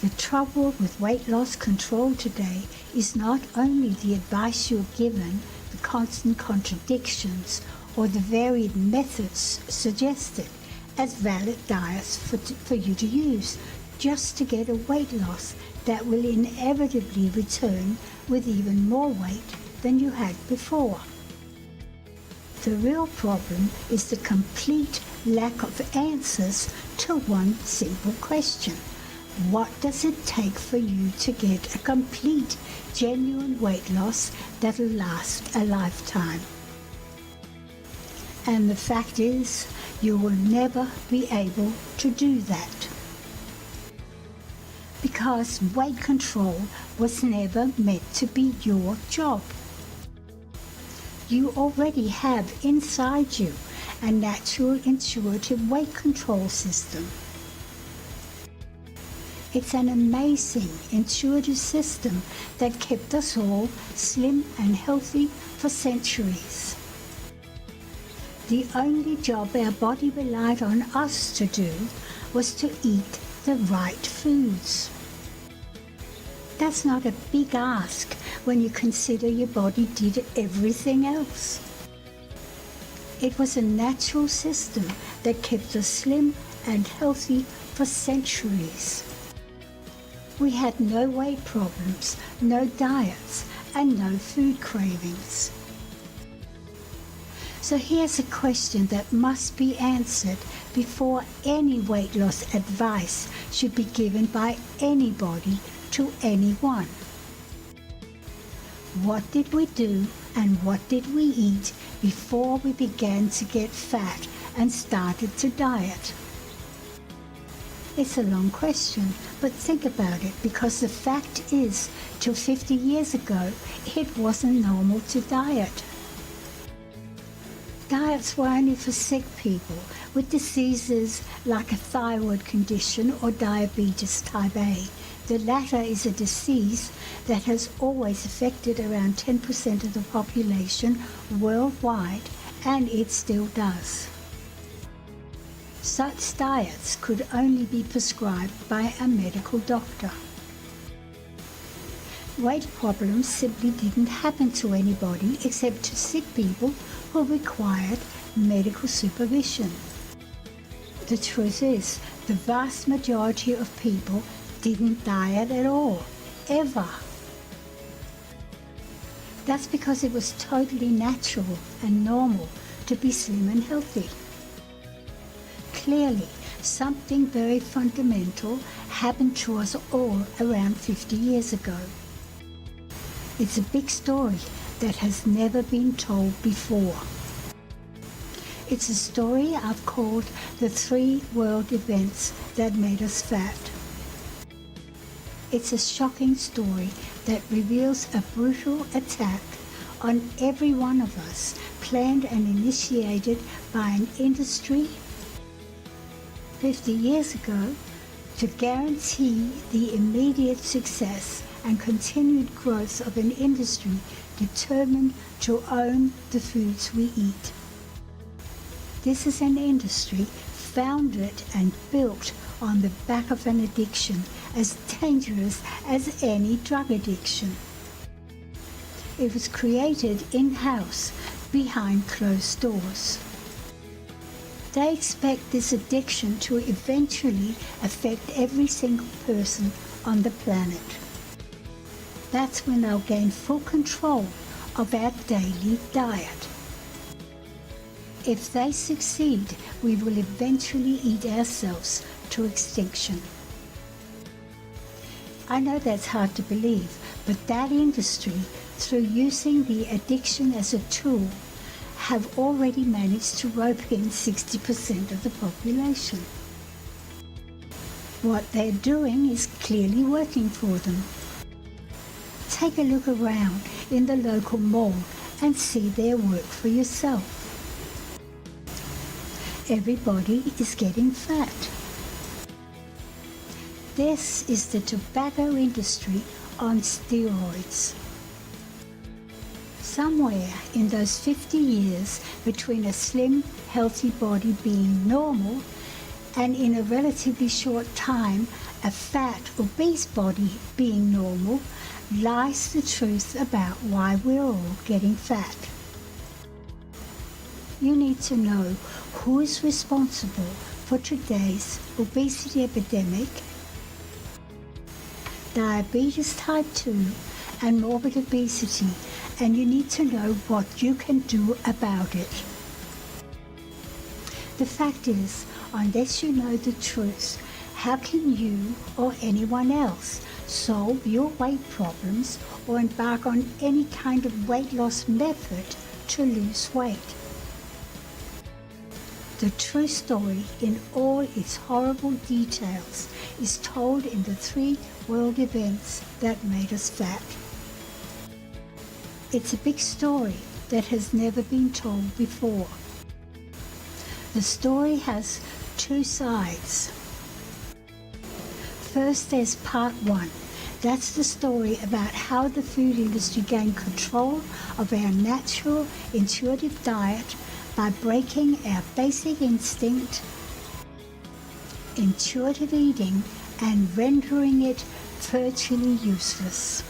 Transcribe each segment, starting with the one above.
The trouble with weight loss control today is not only the advice you're given, the constant contradictions, or the varied methods suggested as valid diets for you to use just to get a weight loss that will inevitably return with even more weight than you had before. The real problem is the complete lack of answers to one simple question. What does it take for you to get a complete, genuine weight loss that'll last a lifetime? And the fact is, you will never be able to do that. Because weight control was never meant to be your job. You already have inside you a natural intuitive weight control system. It's an amazing intuitive system that kept us all slim and healthy for centuries. The only job our body relied on us to do was to eat the right foods. That's not a big ask when you consider your body did everything else. It was a natural system that kept us slim and healthy for centuries. We had no weight problems, no diets, and no food cravings. So here's a question that must be answered before any weight loss advice should be given by anybody to anyone. What did we do and what did we eat before we began to get fat and started to diet? It's a long question, but think about it, because the fact is, till 50 years ago, it wasn't normal to diet. Diets were only for sick people with diseases like a thyroid condition or diabetes type A. The latter is a disease that has always affected around 10% of the population worldwide, and it still does. Such diets could only be prescribed by a medical doctor. Weight problems simply didn't happen to anybody except to sick people who required medical supervision. The truth is, the vast majority of people didn't diet at all, ever. That's because it was totally natural and normal to be slim and healthy. Clearly, something very fundamental happened to us all around 50 years ago. It's a big story that has never been told before. It's a story I've called the 3 world events that made us fat. It's a shocking story that reveals a brutal attack on every one of us, planned and initiated by an industry 50 years ago to guarantee the immediate success and continued growth of an industry determined to own the foods we eat. This is an industry founded and built on the back of an addiction as dangerous as any drug addiction. It was created in-house behind closed doors. They expect this addiction to eventually affect every single person on the planet. That's when they'll gain full control of our daily diet. If they succeed, we will eventually eat ourselves to extinction. I know that's hard to believe, but that industry, through using the addiction as a tool, have already managed to rope in 60% of the population. What they're doing is clearly working for them. Take a look around in the local mall and see their work for yourself. Everybody is getting fat. This is the tobacco industry on steroids. Somewhere in those 50 years between a slim, healthy body being normal and in a relatively short time, a fat, obese body being normal, lies the truth about why we're all getting fat. You need to know who is responsible for today's obesity epidemic, diabetes type 2, and morbid obesity, and you need to know what you can do about it. The fact is, unless you know the truth, how can you or anyone else solve your weight problems or embark on any kind of weight loss method to lose weight? The true story in all its horrible details is told in the 3 world events that made us fat. It's a big story that has never been told before. The story has 2 sides. First, there's part 1. That's the story about how the food industry gained control of our natural, intuitive diet by breaking our basic instinct, intuitive eating, and rendering it virtually useless.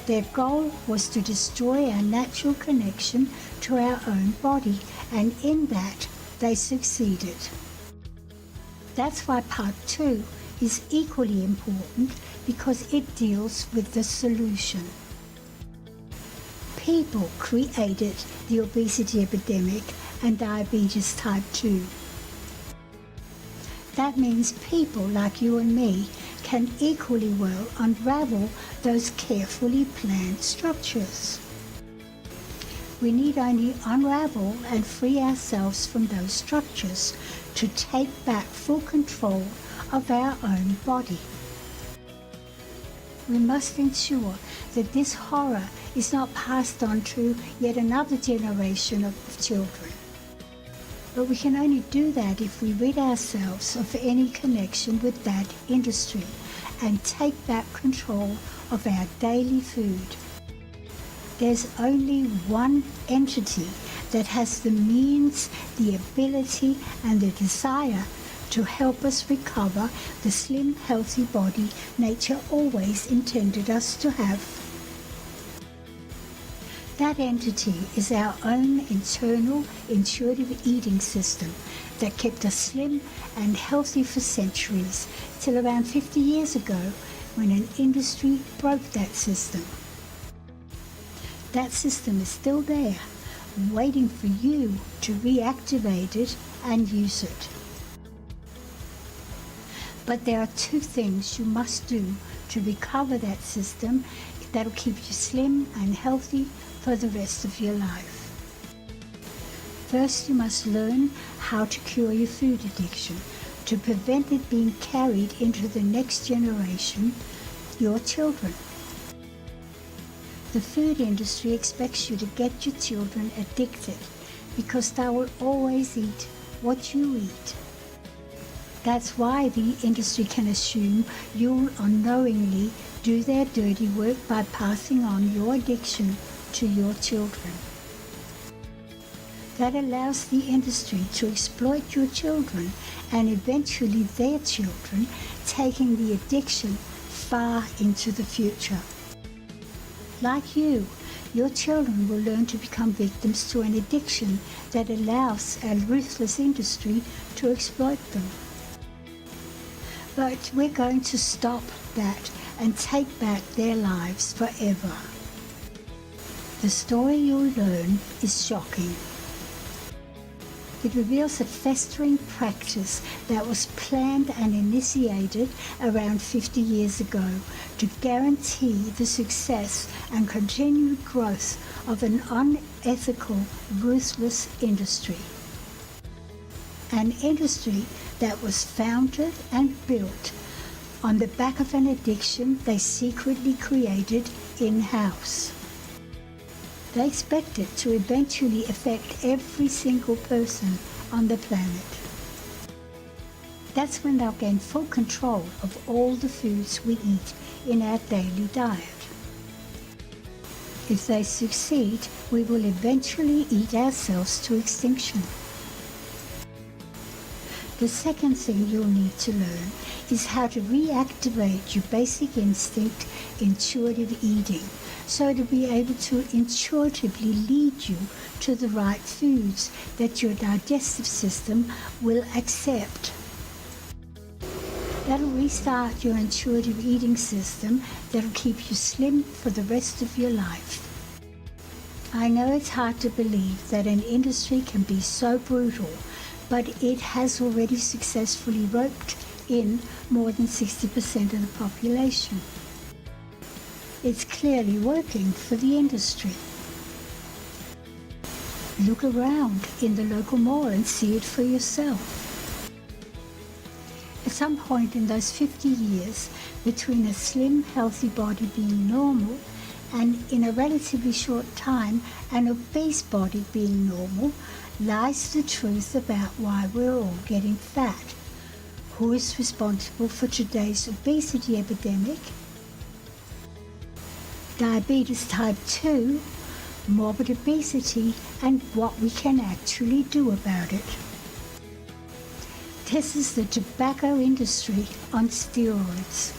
Their goal was to destroy our natural connection to our own body, and in that they succeeded. That's why part 2 is equally important, because it deals with the solution. People created the obesity epidemic and diabetes type 2. That means people like you and me can equally well unravel those carefully planned structures. We need only unravel and free ourselves from those structures to take back full control of our own body. We must ensure that this horror is not passed on to yet another generation of children. But we can only do that if we rid ourselves of any connection with that industry and take back control of our daily food. There's only one entity that has the means, the ability, and the desire to help us recover the slim, healthy body nature always intended us to have. That entity is our own internal intuitive eating system that kept us slim and healthy for centuries, till around 50 years ago when an industry broke that system. That system is still there, waiting for you to reactivate it and use it. But there are 2 things you must do to recover that system that'll keep you slim and healthy for the rest of your life. First, you must learn how to cure your food addiction to prevent it being carried into the next generation, your children. The food industry expects you to get your children addicted because they will always eat what you eat. That's why the industry can assume you'll unknowingly do their dirty work by passing on your addiction to your children. That allows the industry to exploit your children and eventually their children, taking the addiction far into the future. Like you, your children will learn to become victims to an addiction that allows a ruthless industry to exploit them. But we're going to stop that and take back their lives forever. The story you'll learn is shocking. It reveals a festering practice that was planned and initiated around 50 years ago to guarantee the success and continued growth of an unethical, ruthless industry. An industry that was founded and built on the back of an addiction they secretly created in-house. They expect it to eventually affect every single person on the planet. That's when they'll gain full control of all the foods we eat in our daily diet. If they succeed, we will eventually eat ourselves to extinction. The second thing you'll need to learn is how to reactivate your basic instinct, intuitive eating, so to be able to intuitively lead you to the right foods that your digestive system will accept. That'll restart your intuitive eating system that'll keep you slim for the rest of your life. I know it's hard to believe that an industry can be so brutal, but it has already successfully roped in more than 60% of the population. It's clearly working for the industry. Look around in the local mall and see it for yourself. At some point in those 50 years, between a slim, healthy body being normal and in a relatively short time an obese body being normal, lies the truth about why we're all getting fat. Who is responsible for today's obesity epidemic? Diabetes type 2, morbid obesity, and what we can actually do about it. This is the tobacco industry on steroids.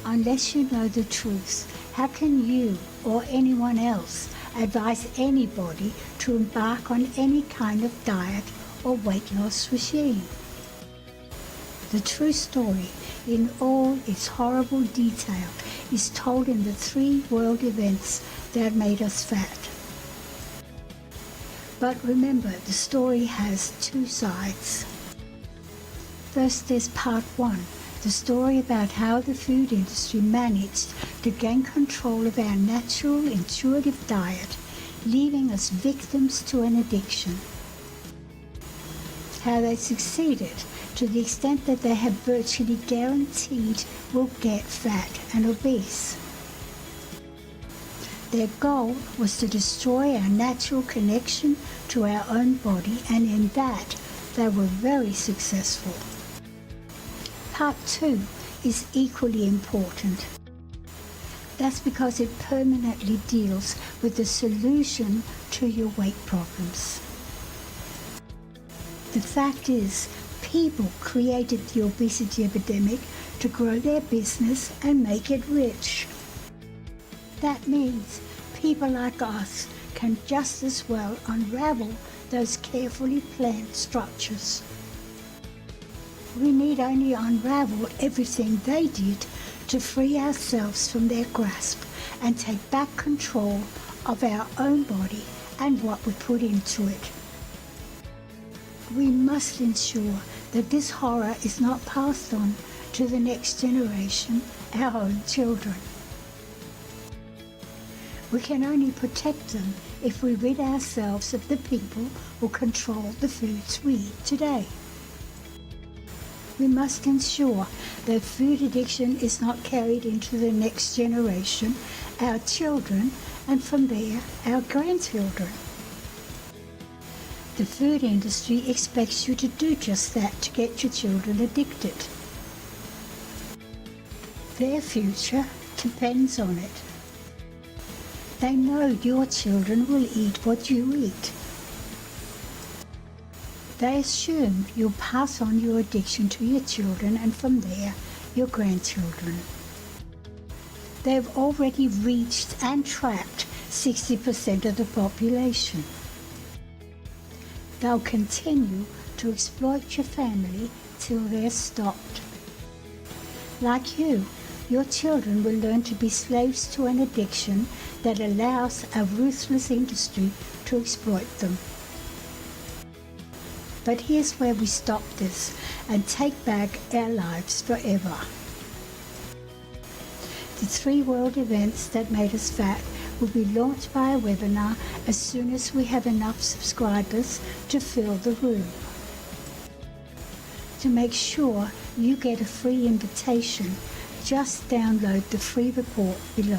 Unless you know the truth, how can you or anyone else advise anybody to embark on any kind of diet or weight loss regime? The true story, in all its horrible detail, is told in the 3 world events that made us fat. But remember, the story has 2 sides. First, there's part 1, the story about how the food industry managed to gain control of our natural, intuitive diet, leaving us victims to an addiction. How they succeeded to the extent that they have virtually guaranteed we'll get fat and obese. Their goal was to destroy our natural connection to our own body, and in that they were very successful. Part 2 is equally important. That's because it permanently deals with the solution to your weight problems. The fact is, people created the obesity epidemic to grow their business and make it rich. That means people like us can just as well unravel those carefully planned structures. We need only unravel everything they did to free ourselves from their grasp and take back control of our own body and what we put into it. We must ensure that this horror is not passed on to the next generation, our own children. We can only protect them if we rid ourselves of the people who control the foods we eat today. We must ensure that food addiction is not carried into the next generation, our children, and from there, our grandchildren. The food industry expects you to do just that to get your children addicted. Their future depends on it. They know your children will eat what you eat. They assume you'll pass on your addiction to your children and from there, your grandchildren. They've already reached and trapped 60% of the population. They'll continue to exploit your family till they're stopped. Like you, your children will learn to be slaves to an addiction that allows a ruthless industry to exploit them. But here's where we stop this and take back our lives forever. The 3 world events that made us fat will be launched by a webinar as soon as we have enough subscribers to fill the room. To make sure you get a free invitation, just download the free report below.